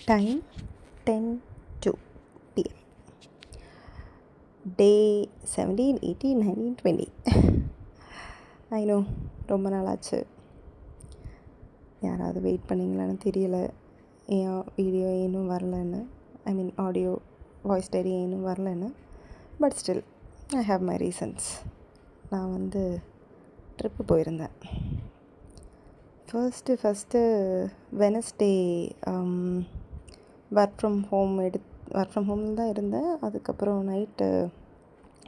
Time 10:02 PM. Day 17, 18, 19, 20. I know ரொம்ப நாள் ஆச்சு. யாராவது வெயிட் பண்ணிங்களான்னு தெரியல. ஏன் வீடியோ இன்னும் வரலன்னு, ஆடியோ வாய்ஸ் டைரி இன்னும் வரலன்னு. But still I have my reasons. நான் ட்ரிப்பு போயிருந்தேன். First Wednesday work from home தான் இருந்தேன். அதுக்கப்புறம் நைட்டு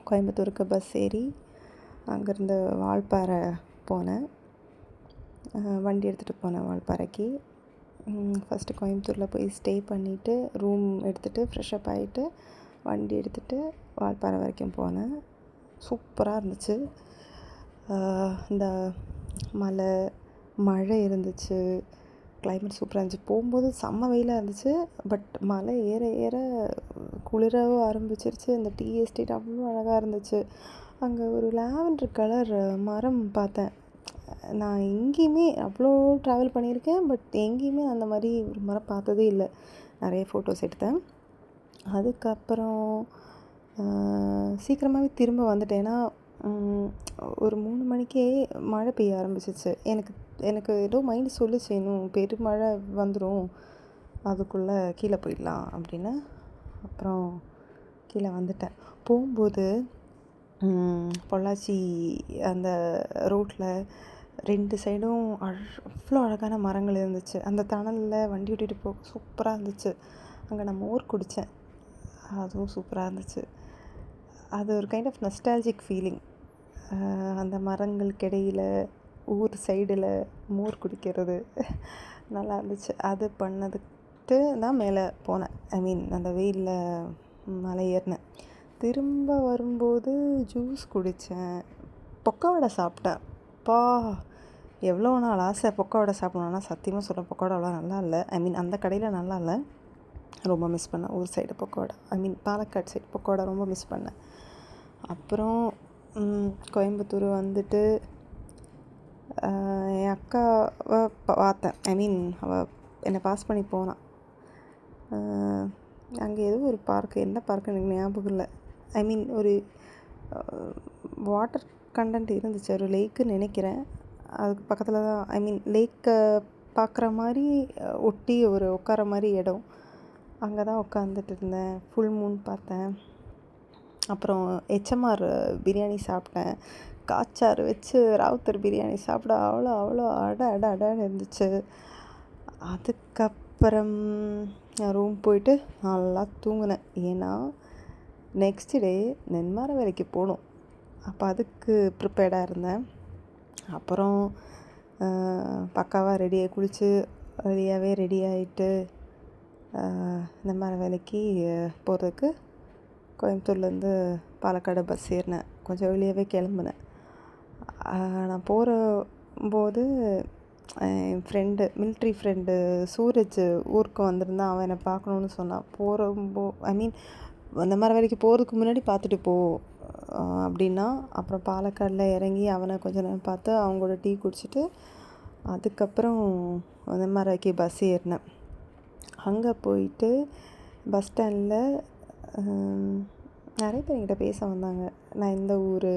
கோயம்புத்தூருக்கு பஸ் ஏறி அங்கேருந்து வால்பாறை போனேன். வண்டி எடுத்துகிட்டு போனேன் வால்பாறைக்கு. ஃபஸ்ட்டு கோயம்புத்தூரில் போய் ஸ்டே பண்ணிவிட்டு ரூம் எடுத்துகிட்டு ஃப்ரெஷ்அப் ஆகிட்டு வண்டி எடுத்துகிட்டு வால்பாறை வரைக்கும் போனேன். சூப்பராக இருந்துச்சு. இந்த மழை இருந்துச்சு. கிளைமேட் சூப்பராக இருந்துச்சு. போகும்போது செம்ம வெயிலாக இருந்துச்சு. பட் மலை ஏற ஏற குளிரவும் ஆரம்பிச்சிருச்சு. அந்த டீ எஸ்டேட் அவ்வளோ அழகாக இருந்துச்சு. அங்கே ஒரு லாவெண்டர் கலர் மரம் பார்த்தேன். நான் எங்கேயுமே அவ்வளோ ட்ராவல் பண்ணியிருக்கேன். பட் எங்கேயுமே அந்த மாதிரி ஒரு மரம் பார்த்ததே இல்லை. நிறைய ஃபோட்டோஸ் எடுத்தேன். அதுக்கப்புறம் சீக்கிரமாகவே திரும்ப வந்துட்டேன். ஏன்னா ஒரு 3 மணிக்கே மழை பெய்ய ஆரம்பிச்சிச்சு. எனக்கு ஏதோ மைண்டு சொல்லிச்சு, இன்னும் பெருமழை வந்துடும், அதுக்குள்ளே கீழே போயிடலாம் அப்படின்னு. அப்புறம் கீழே வந்துட்டேன். போகும்போது பொள்ளாச்சி அந்த ரோட்டில் 2 சைடும் அவ்வளோ அழகான மரங்கள் இருந்துச்சு. அந்த தணலில் வண்டி ஓட்டிகிட்டு போக சூப்பராக இருந்துச்சு. அங்கே நான் மோர் குடித்தேன். அதுவும் சூப்பராக இருந்துச்சு. அது ஒரு கைண்ட் ஆஃப் நஸ்டால்ஜிக் ஃபீலிங். அந்த மரங்களுக்கிடையில் ஊர் சைடில் மோர் குடிக்கிறது நல்லா இருந்துச்சு. அது பண்ணதுக்கு தான் மேலே போனேன். அந்த வெயிலில் மலை ஏறினேன். திரும்ப வரும்போது ஜூஸ் குடித்தேன். பொக்கவடை சாப்பிட்டேன். எவ்வளோ நாள் ஆசை பொக்கவடை சாப்பிடணுன்னா, சத்தியமாக சொல்ல பொக்கவடை அவ்வளோ நல்லா இல்லை. அந்த கடையில் நல்லா இல்லை. ரொம்ப மிஸ் பண்ணேன் ஊர் சைடு பொக்கவடை. பாலக்காடு சைடு பொக்கவடை ரொம்ப மிஸ் பண்ணேன். அப்புறம் கோயம்புத்தூர் வந்துட்டு என் அக்காவை பார்த்தேன். அவள் என்னை பாஸ் பண்ணி போனான். அங்கே ஏதோ ஒரு பார்க்கு, என்ன பார்க்குன்னு எனக்கு ஞாபகம் இல்லை. ஒரு வாட்டர் கண்டென்ட் இருந்துச்சு. ஒரு லேக்குன்னு நினைக்கிறேன். அதுக்கு பக்கத்தில் தான் லேக்கை பார்க்குற மாதிரி ஒட்டி ஒரு உட்கார மாதிரி இடம். அங்கே தான் உட்காந்துட்டு இருந்தேன். ஃபுல் மூன் பார்த்தேன். அப்புறம் HMR பிரியாணி சாப்பிட்டேன். காச்சாறு வச்சு ராவுத்தர் பிரியாணி சாப்பிட அவ்வளோ அடன்னு இருந்துச்சு. அதுக்கப்புறம் நான் ரூம் போயிட்டு நல்லா தூங்கினேன். ஏன்னா நெக்ஸ்ட் டே நென்மார வேலைக்கு போகணும். அப்போ அதுக்கு ப்ரிப்பேர்டாக இருந்தேன். அப்புறம் பக்காவாக ரெடியாகவே ரெடி ஆகிட்டு நென்மார வேலைக்கு போகிறதுக்கு கோயம்புத்தூர்லேருந்து பாலக்காடு பஸ் ஏறினேன். கொஞ்சம் வெளியவே கிளம்புனேன். நான் போகும்போது என் மிலிட்ரி ஃப்ரெண்டு சூரஜ் ஊருக்கு வந்திருந்தான். அவன் என்னை பார்க்கணுன்னு சொன்னான். அந்த மாதிரி வேலைக்கு போகிறதுக்கு முன்னாடி பார்த்துட்டு போ அப்படின்னா. அப்புறம் பாலக்காடில் இறங்கி அவனை கொஞ்சம் நேரம் பார்த்து அவங்களோட டீ குடிச்சிட்டு அதுக்கப்புறம் அந்த மாதிரிக்கு பஸ் ஏறினேன். அங்கே போயிட்டு பஸ் ஸ்டாண்டில் நிறைய பேர் என்கிட்ட பேச வந்தாங்க. நான் இந்த ஊர்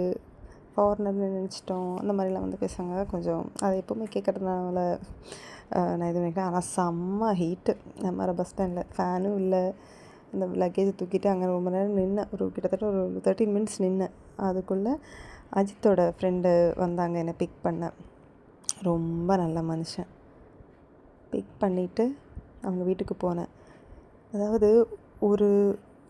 ஃபாரினர்னு நினச்சிட்டோம், அந்த மாதிரிலாம் பேசுவாங்க. கொஞ்சம் அதை எப்போவுமே கேட்குறதுனால நான் இது நினைக்கிறேன். ஆனால் செம்ம ஹீட்டு. நம்ம பஸ் ஸ்டாண்டில் ஃபேனும் இல்லை. அந்த லக்கேஜை தூக்கிட்டு அங்கே ரொம்ப நேரம் நின்னேன். கிட்டத்தட்ட ஒரு 13 மினிட்ஸ் நின்னேன். அதுக்குள்ளே அஜித்தோட ஃப்ரெண்டு வந்தாங்க என்னை பிக் பண்ண. ரொம்ப நல்ல மனுஷன். பிக் பண்ணிவிட்டு அவங்க வீட்டுக்கு போனேன். அதாவது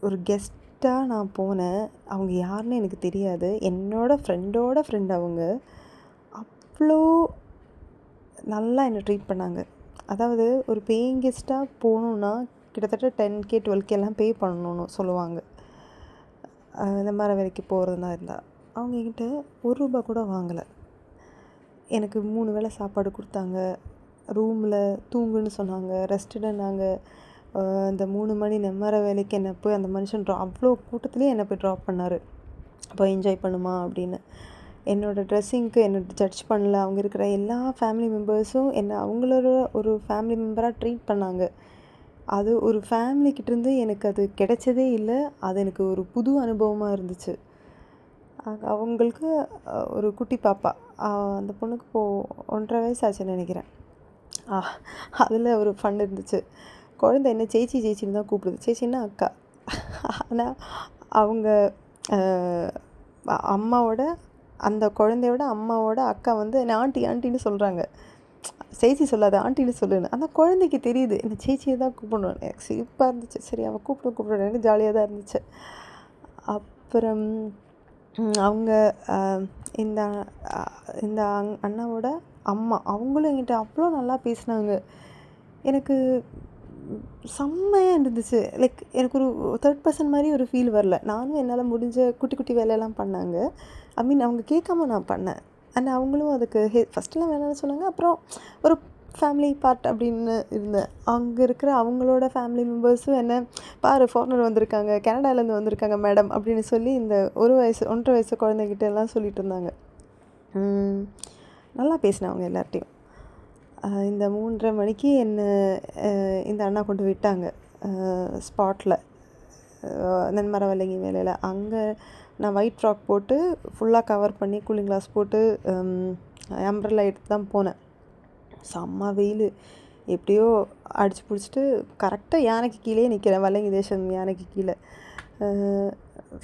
ஒரு கெஸ்ட்டாக நான் போனேன். அவங்க யாருன்னு எனக்கு தெரியாது. என்னோடய ஃப்ரெண்டோட ஃப்ரெண்ட் அவங்க. அவ்வளோ நல்லா என்னை ட்ரீட் பண்ணாங்க. அதாவது ஒரு பேயிங் கெஸ்ட்டாக போகணுன்னா கிட்டத்தட்ட 10K 12K எல்லாம் பே பண்ணணும்னு சொல்லுவாங்க. இந்த மாதிரி வேலைக்கு போகிறதுனா இருந்தால் அவங்க என்கிட்ட ₹1 கூட வாங்கலை. எனக்கு 3 வேளை சாப்பாடு கொடுத்தாங்க. ரூமில் தூங்குன்னு சொன்னாங்க. ரெஸ்ட்டுன்னாங்க. இந்த 3 மணி நெம்மர வேலைக்கு என்னை போய் அந்த மனுஷன் அவ்வளோ கூட்டத்துலேயே என்னை போய் ட்ராப் பண்ணார். போய் என்ஜாய் பண்ணுமா அப்படின்னு. என்னோடய ட்ரெஸ்ஸிங்க்கு என்னை ஜட்ஜ் பண்ணல. அவங்க இருக்கிற எல்லா ஃபேமிலி மெம்பர்ஸும் என்னை அவங்களோட ஒரு ஃபேமிலி மெம்பராக ட்ரீட் பண்ணாங்க. அது ஒரு ஃபேமிலிக்கிட்டேருந்து எனக்கு அது கிடைச்சதே இல்லை. அது எனக்கு ஒரு புது அனுபவமாக இருந்துச்சு. அவங்களுக்கு ஒரு குட்டி பாப்பா. அந்த பொண்ணுக்கு இப்போது 1.5 வயசு ஆச்சுன்னு நினைக்கிறேன். அதில் ஒரு ஃபன் இருந்துச்சு. குழந்தை என்ன சேச்சி சேச்சின்னு தான் கூப்பிடுது. சேச்சின்னா அக்கா. ஆனால் அவங்க அம்மாவோட அந்த குழந்தையோட அம்மாவோட அக்கா வந்து என்னை ஆண்டி ஆண்டின்னு சொல்கிறாங்க. சேச்சி சொல்லாத ஆண்டின்னு சொல்லுன்னு. அந்த குழந்தைக்கு தெரியுது என்ன சேச்சியை தான் கூப்பிடணும். எனக்கு சிரிப்பாக இருந்துச்சு. சரி அவள் கூப்பிட எனக்கு ஜாலியாக தான் இருந்துச்சு. அப்புறம் அவங்க இந்த இந்த அண்ணாவோட அம்மா அவங்களும் என்கிட்ட அவ்வளோ நல்லா பேசினாங்க. எனக்கு செம்மையாக இருந்துச்சு. லைக் எனக்கு ஒரு தேர்ட் பர்சன் மாதிரி ஒரு ஃபீல் வரல. நானும் என்னால் முடிஞ்ச குட்டி குட்டி வேலையெல்லாம் பண்ணாங்க. ஐ மீன் அவங்க கேட்காம நான் பண்ணேன். அண்ட் அவங்களும் அதுக்கு ஃபஸ்ட்டெலாம் வேணாம்னு சொன்னாங்க. அப்புறம் ஒரு ஃபேமிலி பார்ட் அப்படின்னு இருந்தேன். அங்கே இருக்கிற அவங்களோட ஃபேமிலி மெம்பர்ஸும் என்ன பாரு ஃபாரினர் வந்திருக்காங்க, கனடாலேருந்து வந்திருக்காங்க மேடம் அப்படின்னு சொல்லி இந்த 1.5 வயசு குழந்தைகிட்ட எல்லாம் சொல்லிட்டு இருந்தாங்க. நல்லா பேசினேன் அவங்க எல்லார்ட்டையும். இந்த 3:30 மணிக்கு என்னை இந்த அண்ணா கொண்டு விட்டாங்க ஸ்பாட்டில் நன்மரவல்லங்கி வேலையில். அங்கே நான் ஒயிட் ஃப்ராக் போட்டு ஃபுல்லாக கவர் பண்ணி கூலிங் கிளாஸ் போட்டு அம்ப்ரெல்லா எடுத்து தான் போனேன். செம்ம வெயில். எப்படியோ அடிச்சு பிடிச்சிட்டு கரெக்டாக யானைக்கு கீழே நிற்கிறேன். வல்லங்கி தேசம் யானைக்கு கீழே.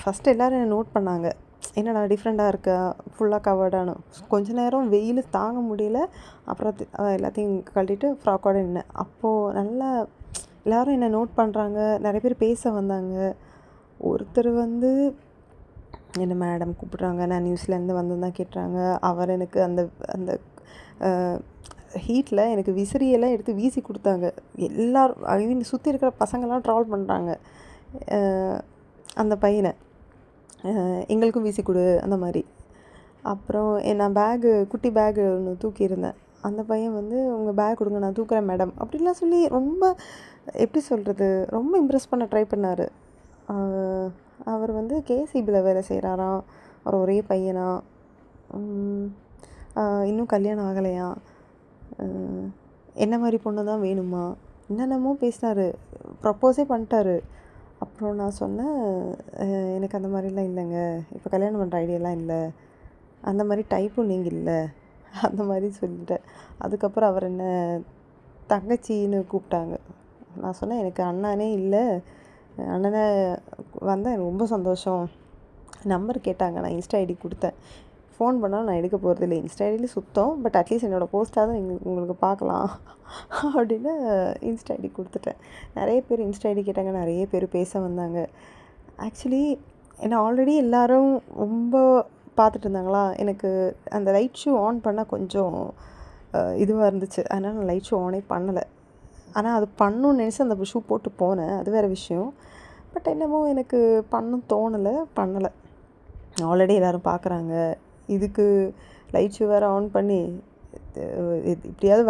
ஃபஸ்ட்டு எல்லோரும் என்னை நோட் பண்ணாங்க. என்னடா டிஃப்ரெண்ட்டாக இருக்கா ஃபுல்லாக கவர்டானு. கொஞ்ச நேரம் வெயில் தாங்க முடியல. அப்புறம் எல்லாத்தையும் கழட்டிட்டு ஃப்ராக்கோடு நின்னேன். அப்போது நல்லா எல்லோரும் என்னை நோட் பண்ணுறாங்க. நிறைய பேர் பேச வந்தாங்க. ஒருத்தர் வந்து என்னை மேடம் கூப்பிட்றாங்க. நான் நியூஸ்லேருந்து வந்ததான் கேட்டுறாங்க. அவர் எனக்கு அந்த அந்த ஹீட்டில் எனக்கு விசிறியெல்லாம் எடுத்து வீசி கொடுத்தாங்க. எல்லோரும் ஐ மீன் சுற்றி இருக்கிற பசங்கள்லாம் ட்ராவல் பண்ணுறாங்க அந்த பையனை. எங்களுக்கும் வீசி கொடு அந்த மாதிரி. அப்புறம் நான் குட்டி பேகு ஒன்று தூக்கியிருந்தேன். அந்த பையன் வந்து உங்கள் பேக் கொடுங்க நான் தூக்குறேன் மேடம் அப்படின்லாம் சொல்லி ரொம்ப எப்படி சொல்கிறது ரொம்ப இம்ப்ரெஸ் பண்ண ட்ரை பண்ணார். அவர் வந்து கேசிபியில் வேலை செய்கிறாராம். அவர் ஒரே பையனா, இன்னும் கல்யாணம் ஆகலையாம், என்ன மாதிரி பொண்ணு தான் வேணுமா, என்னென்னமோ பேசினார். ப்ரப்போஸே பண்ணிட்டாரு. அப்புறம் நான் சொன்னேன் எனக்கு அந்த மாதிரிலாம் இல்லைங்க, இப்போ கல்யாணம் பண்ணுற ஐடியாலாம் இல்லை, அந்த மாதிரி டைப்பும் நீங்கள் இல்லை அந்த மாதிரி சொல்லிட்டேன். அதுக்கப்புறம் அவர் என்ன தங்கச்சின்னு கூப்பிட்டாங்க. நான் சொன்னேன் எனக்கு அண்ணனே இல்லை, அண்ணனை வந்தால் எனக்கு ரொம்ப சந்தோஷம். நம்பர் கேட்டாங்க. நான் இன்ஸ்டா ஐடி கொடுத்தேன். ஃபோன் பண்ணால் நான் எடுக்க போகிறது இல்லை, இன்ஸ்டா ஐடியில் சுத்தம், பட் அட்லீஸ்ட் என்னோடய போஸ்ட்டாக தான் உங்களுக்கு பார்க்கலாம் அப்படின்னு இன்ஸ்டா ஐடி கொடுத்துட்டேன். நிறைய பேர் இன்ஸ்டா ஐடி கேட்டாங்க. நிறைய பேர் பேச வந்தாங்க. ஆக்சுவலி என்னை ஆல்ரெடி எல்லோரும் ரொம்ப பார்த்துட்டு இருந்தாங்களா. எனக்கு அந்த லைட் ஷூ ஆன் பண்ணால் கொஞ்சம் இதுவாக இருந்துச்சு. அதனால் நான் லைட் ஷூ ஆனே பண்ணலை. ஆனால் அது பண்ணணும்னு நினச்சி அந்த ஷூ போட்டு போனேன், அது வேறு விஷயம். பட் என்னமோ எனக்கு பண்ணலை. ஆல்ரெடி எல்லோரும் பார்க்குறாங்க. இதுக்கு லைட் ஷூ வேறு ஆன் பண்ணி இப்படியாவது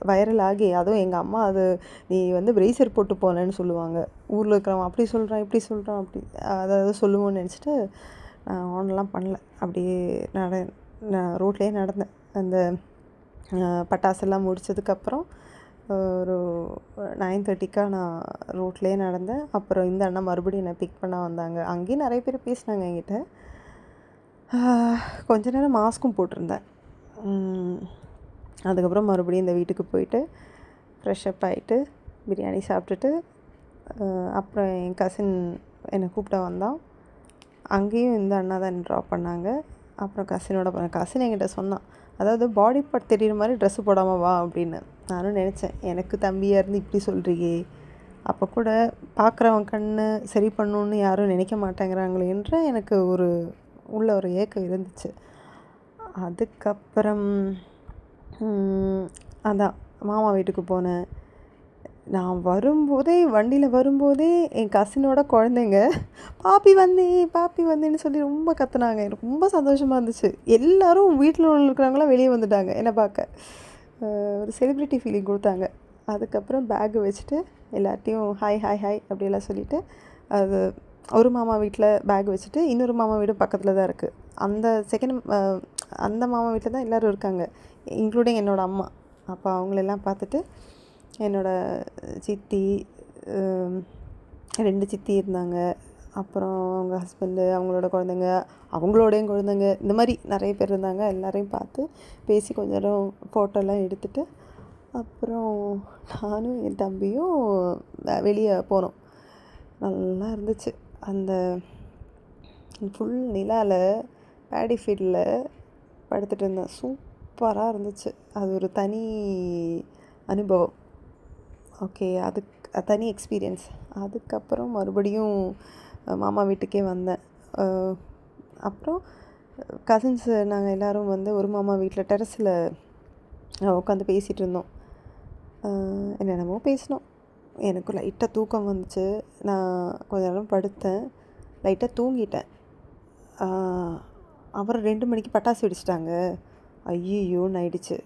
வைரல் ஆகி, அதுவும் எங்கள் அம்மா அது நீ வந்து பிரேசர் போட்டு போனேன்னு சொல்லுவாங்க. ஊரில் இருக்கிறவன் அப்படி சொல்கிறான் இப்படி சொல்கிறான் அப்படி அதாவது சொல்லுவோன்னு நினச்சிட்டு நான் ஆன்லாம் பண்ணல. அப்படியே நான் ரோட்லேயே நடந்தேன். அந்த பட்டாசெல்லாம் முடித்ததுக்கப்புறம் ஒரு 9:30 நான் ரோட்லேயே நடந்தேன். அப்புறம் இந்த அண்ணா மறுபடியும் என்னை பிக் பண்ண வந்தாங்க. அங்கேயும் நிறைய பேர் பேசினாங்க என்கிட்ட. கொஞ்ச நேரம் மாஸ்க்கும் போட்டிருந்தேன். அதுக்கப்புறம் மறுபடியும் இந்த வீட்டுக்கு போயிட்டு ஃப்ரெஷ்அப் ஆகிட்டு பிரியாணி சாப்பிட்டுட்டு அப்புறம் என் கசின் என்னை கூப்பிட்ட வந்தான். அங்கேயும் இந்த அண்ணா தான் என்னை ட்ராப் பண்ணாங்க. அப்புறம் கசின் என்கிட்ட சொன்னான், அதாவது பாடி பார்ட் தெரிகிற மாதிரி ட்ரெஸ்ஸு போடாமல் வா அப்படின்னு. நானும் நினச்சேன், எனக்கு தம்பியாக இருந்து இப்படி சொல்கிறியே, அப்போ கூட பார்க்குறவன் கண்ணு சரி பண்ணணுன்னு யாரும் நினைக்க மாட்டேங்கிறாங்களேன்ற எனக்கு உள்ள ஒரு ஏக்கம் இருந்துச்சு. அதுக்கப்புறம் அதான் மாமா வீட்டுக்கு போனேன். நான் வண்டியில் வரும்போதே என் கசினோட குழந்தைங்க பாப்பி வந்தேன்னு சொல்லி ரொம்ப கத்துனாங்க. எனக்கு ரொம்ப சந்தோஷமாக இருந்துச்சு. எல்லோரும் வீட்டில் இருக்கிறவங்களாம் வெளியே வந்துட்டாங்க என்னை பார்க்க. ஒரு செலிப்ரிட்டி ஃபீலிங் கொடுத்தாங்க. அதுக்கப்புறம் பேக்கு வச்சுட்டு எல்லார்ட்டையும் ஹாய் அப்படியெல்லாம் சொல்லிவிட்டு, அது ஒரு மாமா வீட்டில் பேக் வச்சுட்டு இன்னொரு மாமா வீடு பக்கத்தில் தான் இருக்குது. அந்த மாமா வீட்டில் தான் எல்லோரும் இருக்காங்க, இன்க்ளூடிங் என்னோடய அம்மா. அப்போ அவங்களெல்லாம் பார்த்துட்டு என்னோடய சித்தி 2 சித்தி இருந்தாங்க. அப்புறம் அவங்க ஹஸ்பண்டு, அவங்களோட குழந்தைங்க, அவங்களோடையும் குழந்தைங்க, இந்த மாதிரி நிறைய பேர் இருந்தாங்க. எல்லாரையும் பார்த்து பேசி கொஞ்ச நேரம் ஃபோட்டோலாம் எடுத்துகிட்டு அப்புறம் நானும் என் தம்பியும் வெளியே போனோம். நல்லா இருந்துச்சு. அந்த ஃபுல் நிலாவில் பேடி ஃபீல்டில் படுத்துட்டு இருந்தேன். சூப்பராக இருந்துச்சு. அது ஒரு தனி அனுபவம். ஓகே, தனி எக்ஸ்பீரியன்ஸ். அதுக்கப்புறம் மறுபடியும் மாமா வீட்டுக்கே வந்தேன். அப்புறம் கசின்ஸு நாங்கள் எல்லோரும் வந்து ஒரு மாமா வீட்டில் டெரஸில் உட்காந்து பேசிகிட்டு இருந்தோம். என்னென்னமோ பேசினோம். எனக்கு லைட்டாக தூக்கம் வந்துச்சு. நான் கொஞ்ச நேரம் படுத்தேன், லைட்டாக தூங்கிட்டேன். அப்புறம் 2 மணிக்கு பட்டாசு வெடிச்சிட்டாங்க. ஐயோன்னு ஆயிடுச்சு.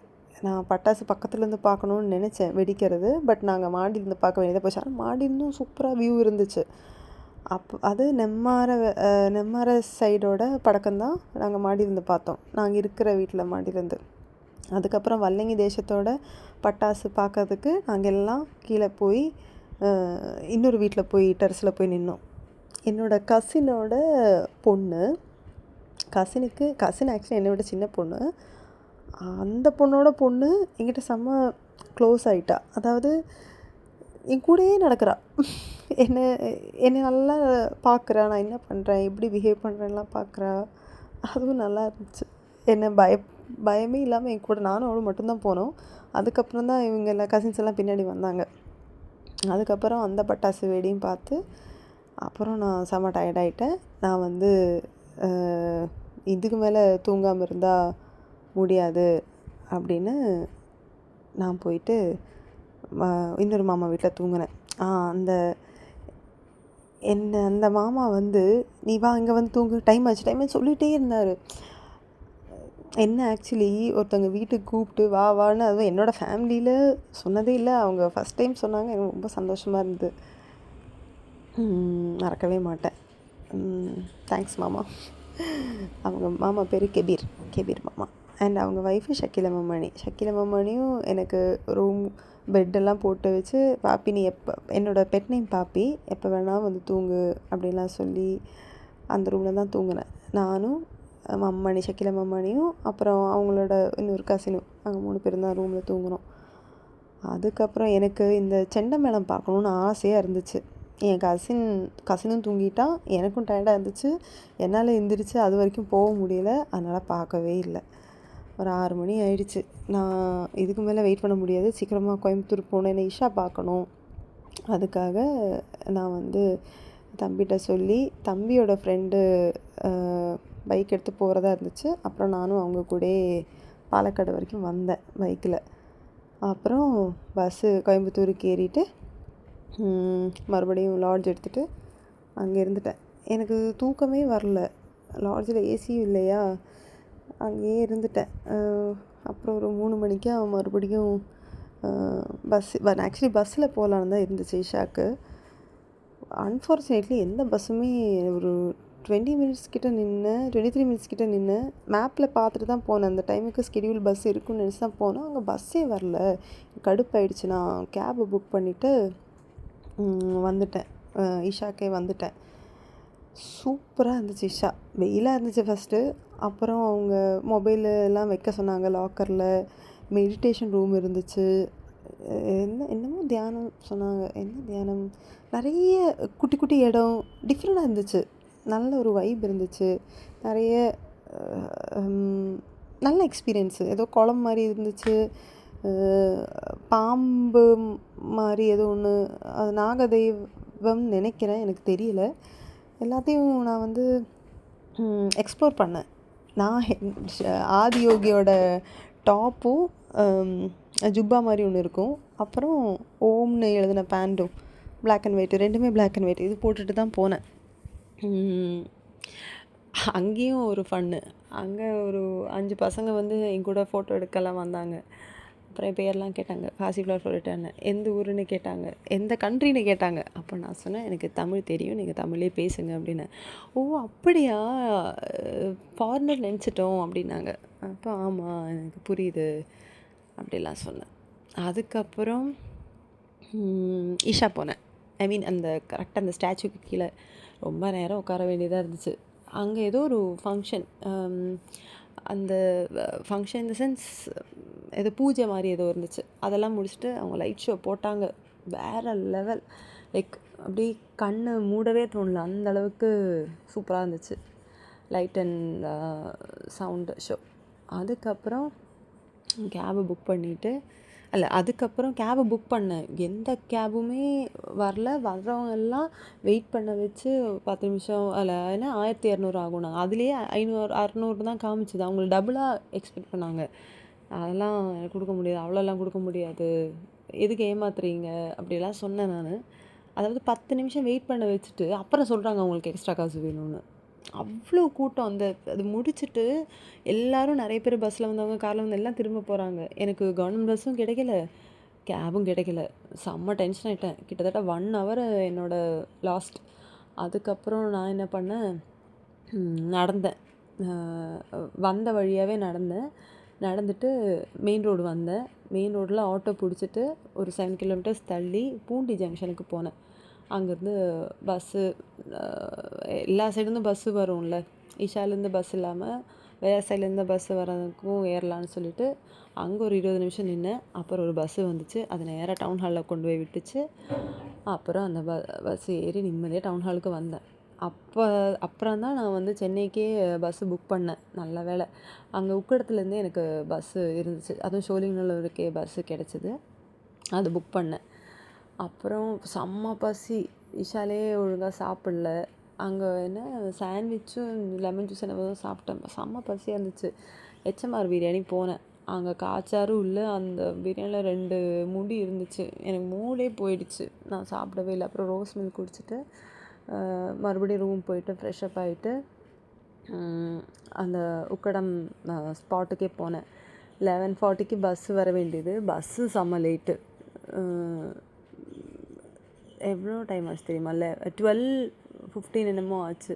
நான் பட்டாசு பக்கத்துலேருந்து பார்க்கணுன்னு நினச்சேன் வெடிக்கிறது. பட் நாங்கள் மாடியிலேருந்து பார்க்க வேண்டியதாக போச்சு. ஆனால் மாடியிருந்தும் சூப்பராக வியூ இருந்துச்சு. அது நெம்மார சைடோட படக்கம்தான் நாங்கள் மாடியிலேருந்து பார்த்தோம். நாங்கள் இருக்கிற வீட்டில் மாடியிலேருந்து. அதுக்கப்புறம் வல்லங்கி தேசத்தோட பட்டாசு பார்க்கறதுக்கு நாங்கள் எல்லாம் கீழே போய் இன்னொரு வீட்டில் போய் டெரஸில் போய் நின்னோம். என்னோடய கசினோட பொண்ணு, கசின் ஆக்சுவலி என்னை விட சின்ன பொண்ணு. அந்த பொண்ணோட பொண்ணு என்கிட்ட செம்ம க்ளோஸ் ஆகிட்டா. அதாவது என் கூடயே நடக்கிறா. என்னை நல்லா பார்க்குறா, நான் என்ன பண்ணுறேன், எப்படி பிஹேவ் பண்ணுறேன்லாம் பார்க்குறா. அதுவும் நல்லா இருந்துச்சு. என்னை பயமே இல்லாமல் என் கூட நானும் அவளும் மட்டும்தான் போனோம். அதுக்கப்புறம் தான் இவங்க எல்லாம் கசின்ஸ் எல்லாம் பின்னாடி வந்தாங்க. அதுக்கப்புறம் அந்த பட்டாசு வெடியும் பார்த்து அப்புறம் நான் செம்ம டயர்டாயிட்டேன். நான் வந்து இதுக்கு மேலே தூங்காமல் இருந்தால் முடியாது அப்படின்னு நான் போயிட்டு இன்னொரு மாமா வீட்டில் தூங்கினேன். அந்த மாமா வந்து நீ வா இங்கே வந்து தூங்கு, டைம் ஆச்சு சொல்லிகிட்டே இருந்தார். என்ன ஆக்சுவலி ஒருத்தவங்க வீட்டுக்கு கூப்பிட்டு வா வான்னு, அதுவும் என்னோடய ஃபேமிலியில் சொன்னதே இல்லை. அவங்க ஃபஸ்ட் டைம் சொன்னாங்க. எனக்கு ரொம்ப சந்தோஷமாக இருந்தது. மறக்கவே மாட்டேன். தேங்க்ஸ் மாமா. அவங்க மாமா பேர் கெபீர் மாமா. அண்ட் அவங்க ஒய்ஃபு ஷக்கீலா மம்மானியும் எனக்கு ரூம் பெட்டெல்லாம் போட்டு வச்சு, பாப்பி நீ என்னோடய பெட் நேம் பாப்பி, எப்போ வேணால் வந்து தூங்கு அப்படின்லாம் சொல்லி அந்த ரூமில் தான் தூங்கினேன். நானும் ஷக்கீலா மம்மானியும் அப்புறம் அவங்களோட இன்னொரு கசினும், நாங்கள் 3 பேரும் தான் ரூமில் தூங்கினோம். அதுக்கப்புறம் எனக்கு இந்த செண்டை மேளம் பார்க்கணுன்னு ஆசையாக இருந்துச்சு. என் கசினும் தூங்கிட்டான், எனக்கும் டயர்டாக இருந்துச்சு. என்னால் எந்திரிச்சு அது வரைக்கும் போக முடியலை. அதனால் பார்க்கவே இல்லை. ஒரு 6 மணி ஆயிடுச்சு. நான் இதுக்கு மேலே வெயிட் பண்ண முடியாது, சீக்கிரமாக கோயம்புத்தூர் போனேன், என்னை இஷா பார்க்கணும். அதுக்காக நான் வந்து தம்பிகிட்ட சொல்லி, தம்பியோட ஃப்ரெண்டு பைக் எடுத்து போகிறதா இருந்துச்சு. அப்புறம் நானும் அவங்க கூட பாலக்காடு வரைக்கும் வந்தேன் பைக்கில். அப்புறம் கோயம்புத்தூருக்கு ஏறிட்டு மறுபடியும் லாட்ஜ் எடுத்துகிட்டு அங்கே இருந்துட்டேன். எனக்கு தூக்கமே வரல. லாட்ஜில் ஏசியும் இல்லையா, அங்கேயே இருந்துட்டேன். அப்புறம் ஒரு 3 மணிக்கு அவன் மறுபடியும் ஆக்சுவலி பஸ்ஸில் போகலான்னு தான் இருந்துச்சு இஷாக்கு. அன்ஃபார்ச்சுனேட்லி எந்த பஸ்ஸுமே ஒரு 23 மினிட்ஸ் கிட்ட நின்று மேப்பில் பார்த்துட்டு தான் போனேன். அந்த டைமுக்கு ஸ்கெடியூல் பஸ் இருக்குன்னு நினச்சி தான் போனேன். அங்கே பஸ்ஸே வரல. கடுப்பாயிடுச்சு. நான் கேபை புக் பண்ணிவிட்டு வந்துட்டேன். இஷாக்கே வந்துட்டேன். சூப்பராக இருந்துச்சு இஷா. வெயிலாக இருந்துச்சு ஃபஸ்ட்டு. அப்புறம் அவங்க மொபைலெல்லாம் வைக்க சொன்னாங்க லாக்கரில். மெடிடேஷன் ரூம் இருந்துச்சு. என்னமோ தியானம் சொன்னாங்க. என்ன தியானம், நிறைய குட்டி குட்டி இடம் டிஃப்ரெண்ட்டாக இருந்துச்சு. நல்ல ஒரு வைப் இருந்துச்சு. நிறைய நல்ல எக்ஸ்பீரியன்ஸு. ஏதோ குளம் மாதிரி இருந்துச்சு, பாம்பு மாதிரி ஏதோ ஒன்று, அது நாகதெய்வம் நினைக்கிறேன், எனக்கு தெரியல. எல்லாத்தையும் நான் வந்து எக்ஸ்ப்ளோர் பண்ணேன். நான் ஆதியோகியோட டாப்பும் ஜுப்பா மாதிரி ஒன்று இருக்கும், அப்புறம் ஓம்னு எழுதின பேண்ட்டும் பிளாக் அண்ட் ஒயிட்டு, ரெண்டுமே பிளாக் அண்ட் ஒயிட், இது போட்டுட்டு தான் போனேன். அங்கேயும் ஒரு ஃபன்னு. அங்கே ஒரு 5 பசங்க வந்து என் கூட ஃபோட்டோ எடுக்கலாம் வந்தாங்க. அப்புறம் என் பேர்லாம் கேட்டாங்க. காசி ஃப்ளவர் சொல்லிட்டேன்னு. எந்த ஊருன்னு கேட்டாங்க, எந்த கண்ட்ரின்னு கேட்டாங்க. அப்போ நான் சொன்னேன், எனக்கு தமிழ் தெரியும், நீங்கள் தமிழே பேசுங்க அப்படின்னு. ஓ அப்படியா, ஃபாரினர் நினச்சிட்டோம் அப்படின்னாங்க. அப்போ ஆமாம் எனக்கு புரியுது அப்படிலாம் சொன்னேன். அதுக்கப்புறம் இஷா போனேன். ஐ மீன் அந்த கரெக்டாக அந்த ஸ்டாச்சுக்கு கீழே ரொம்ப நேரம் உட்கார வேண்டியதாக இருந்துச்சு. அங்கே ஏதோ ஒரு ஃபங்க்ஷன், அந்த ஃபங்க்ஷன் இன் த சென்ஸ் ஏதோ பூஜை மாதிரி ஏதோ இருந்துச்சு. அதெல்லாம் முடிச்சுட்டு அவங்க லைட் ஷோ போட்டாங்க. வேறு லெவல். லைக் அப்படி கண்ணை மூடவே தோணல, அந்த அளவுக்கு சூப்பராக இருந்துச்சு லைட் அண்ட் சவுண்டு ஷோ. அதுக்கப்புறம் கேபை புக் பண்ணிவிட்டு, அதுக்கப்புறம் கேபை புக் பண்ணேன். எந்த கேபுமே வரல. வர்றவங்க எல்லாம் வெயிட் பண்ண வச்சு 10 நிமிஷம் ஏன்னா 1200 ஆகும். நாங்கள் அதுலேயே 500 600 தான் காமிச்சுது. அவங்களுக்கு டபுளாக எக்ஸ்பெக்ட் பண்ணாங்க. அதெல்லாம் எனக்கு கொடுக்க முடியாது, அவ்வளோலாம் கொடுக்க முடியாது, எதுக்கு ஏமாத்துறீங்க அப்படிலாம் சொன்னேன் நான். அதாவது 10 நிமிஷம் வெயிட் பண்ண வச்சுட்டு அப்புறம் சொல்கிறாங்க அவங்களுக்கு எக்ஸ்ட்ரா காசு வேணும்னு. அவ்வளோ கூட்டம். அது முடிச்சுட்டு எல்லோரும், நிறைய பேர் பஸ்ஸில் வந்தவங்க, காரில் வந்து எல்லாம் திரும்ப போகிறாங்க. எனக்கு கவர்மெண்ட் பஸ்ஸும் கிடைக்கல, கேபும் கிடைக்கல. செம்ம டென்ஷன் ஆகிட்டேன். கிட்டத்தட்ட 1 hour என்னோடய லாஸ்ட். அதுக்கப்புறம் நான் என்ன பண்ணேன், நடந்தேன். வந்த வழியாகவே நடந்துட்டு மெயின் ரோடு வந்தேன். மெயின் ரோடில் ஆட்டோ பிடிச்சிட்டு ஒரு 7 கிலோமீட்டர்ஸ் தள்ளி பூண்டி ஜங்ஷனுக்கு போனேன். அங்கேருந்து பஸ்ஸு, எல்லா சைடுலேருந்து பஸ்ஸு வரும்ல, ஈஷாலேருந்து பஸ் இல்லாமல் வேறு சைட்லேருந்து பஸ்ஸு வரதுக்கும் ஏறலான்னு சொல்லிட்டு அங்கே ஒரு 20 நிமிஷம் நின்னேன். அப்புறம் ஒரு பஸ்ஸு வந்துச்சு, அது நேராக டவுன் ஹாலில் கொண்டு போய் விட்டுச்சு. அப்புறம் அந்த பஸ்ஸு ஏறி நிம்மதியாக டவுன் ஹாலுக்கு வந்தேன். அப்புறம் தான் நான் வந்து சென்னைக்கே பஸ்ஸு புக் பண்ணேன். நல்ல வேலை, அங்கே உக்கடத்துலேருந்தே எனக்கு பஸ்ஸு இருந்துச்சு. அதுவும் ஷோலிங்கநல்லூருக்கே பஸ்ஸு கிடச்சிது. அது புக் பண்ணேன். அப்புறம் செம்ம பசி. இஷாலே ஒழுங்காக சாப்பிடல. அங்கே என்ன சாண்ட்விச்சும் லெமன் ஜூஸ் என்னவோ சாப்பிட்டேன். செம்ம பசியாக இருந்துச்சு. ஹெச்எம்ஆர் பிரியாணி போனேன். அங்கே காச்சாரும் இல்லை, அந்த பிரியாணியில் 2 முடி இருந்துச்சு. எனக்கு மூடே போயிடுச்சு, நான் சாப்பிடவே இல்லை. அப்புறம் ரோஸ் மில்க் குடிச்சிட்டு மறுபடியும் ரூம் போயிட்டு ஃப்ரெஷ்அப் ஆகிட்டு அந்த உக்கடம் ஸ்பாட்டுக்கே போனேன். 11:40க்கு பஸ்ஸு வர வேண்டியது. பஸ்ஸு செம்ம லேட்டு. எவ்வளோ டைம் ஆச்சு தெரியுமா? 12:15 என்னமோ ஆச்சு.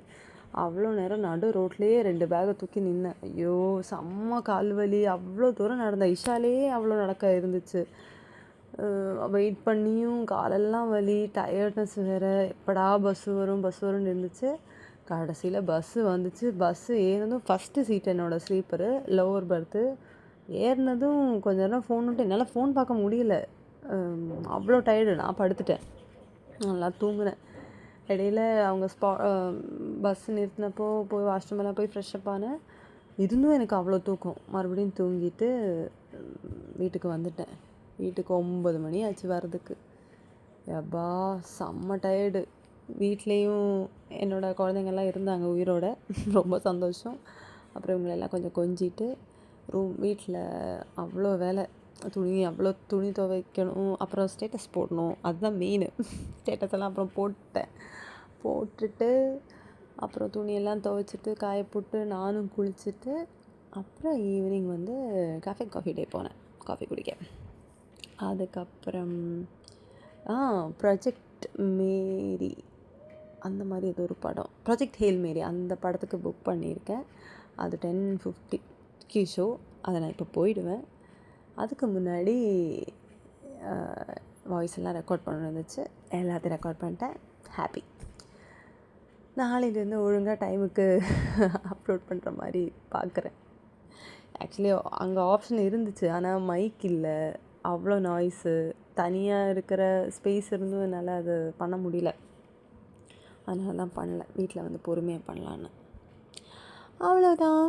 அவ்வளோ நேரம் நடு ரோட்லேயே 2 பேக்கை தூக்கி நின்னேன். ஐயோ செம்ம கால் வலி. அவ்வளோ தூரம் நடந்தேன். இஷாலேயே அவ்வளோ நடக்க இருந்துச்சு. வெயிட் பண்ணியும் காலெல்லாம் வலி, டயர்ட்னஸ் வேறு. எப்படா பஸ்ஸு வரும்னு இருந்துச்சு. கடைசியில் பஸ்ஸு வந்துச்சு. பஸ்ஸு ஏறினதும் ஃபஸ்ட்டு சீட் என்னோடய ஸ்லீப்பரு, லோவர் பர்த்து. ஏறினதும் கொஞ்ச நேரம் ஃபோன் விட்டு என்னால் ஃபோன் பார்க்க முடியல. அவ்வளோ டயர்டு. நான் படுத்துட்டேன், நல்லா தூங்குனேன். இடையில அவங்க பஸ்ஸு நிறுத்தினப்போ போய் வாஷ்ரூமெல்லாம் போய் ஃப்ரெஷ்அப் ஆனேன். இருந்தும் எனக்கு அவ்வளோ தூக்கம். மறுபடியும் தூங்கிட்டு வீட்டுக்கு வந்துட்டேன். வீட்டுக்கு 9 மணி ஆச்சு வர்றதுக்கு. எப்பா செம்ம டயர்டு. வீட்லேயும் என்னோடய குழந்தைங்கள்லாம் இருந்தாங்க உயிரோட, ரொம்ப சந்தோஷம். அப்புறம் இவங்களெல்லாம் கொஞ்சம் கொஞ்சிட்டு வீட்டில் அவ்வளோ வேலை. அவ்வளோ துணி துவைக்கணும், அப்புறம் ஸ்டேட்டஸ் போடணும், அதுதான் மெயின். ஸ்டேட்டஸ் எல்லாம் அப்புறம் போட்டுட்டு அப்புறம் துணியெல்லாம் துவைச்சிட்டு காய போட்டு நானும் குளிச்சுட்டு அப்புறம் ஈவினிங் வந்து காஃபி டே போனேன், காஃபி குடிக்க. அதுக்கப்புறம் ப்ராஜெக்ட் மேரி அந்த மாதிரி ஏதோ ஒரு படம், ப்ராஜெக்ட் ஹேல் மேரி, அந்த படத்துக்கு புக் பண்ணியிருக்கேன். அது 10:50க்கு ஷோ. அதை நான் இப்போ போயிடுவேன். அதுக்கு முன்னாடி வாய்ஸ் எல்லாம் ரெக்கார்ட் பண்ண இருந்துச்சு, எல்லாத்தையும் ரெக்கார்ட் பண்ணிட்டேன். ஹாப்பி. நாளையிலேருந்து ஒழுங்காக டைமுக்கு அப்லோட் பண்ணுற மாதிரி பார்க்குறேன். ஆக்சுவலி அங்கே ஆப்ஷன் இருந்துச்சு, ஆனால் மைக் இல்லை, அவ்வளோ நாய்ஸு, தனியாக இருக்கிற ஸ்பேஸ் இருந்தும் என்னால் அது பண்ண முடியல. அதனால தான் பண்ணல. வீட்டில் வந்து பொறுமையாக பண்ணலான்னு. அவ்வளோதான்.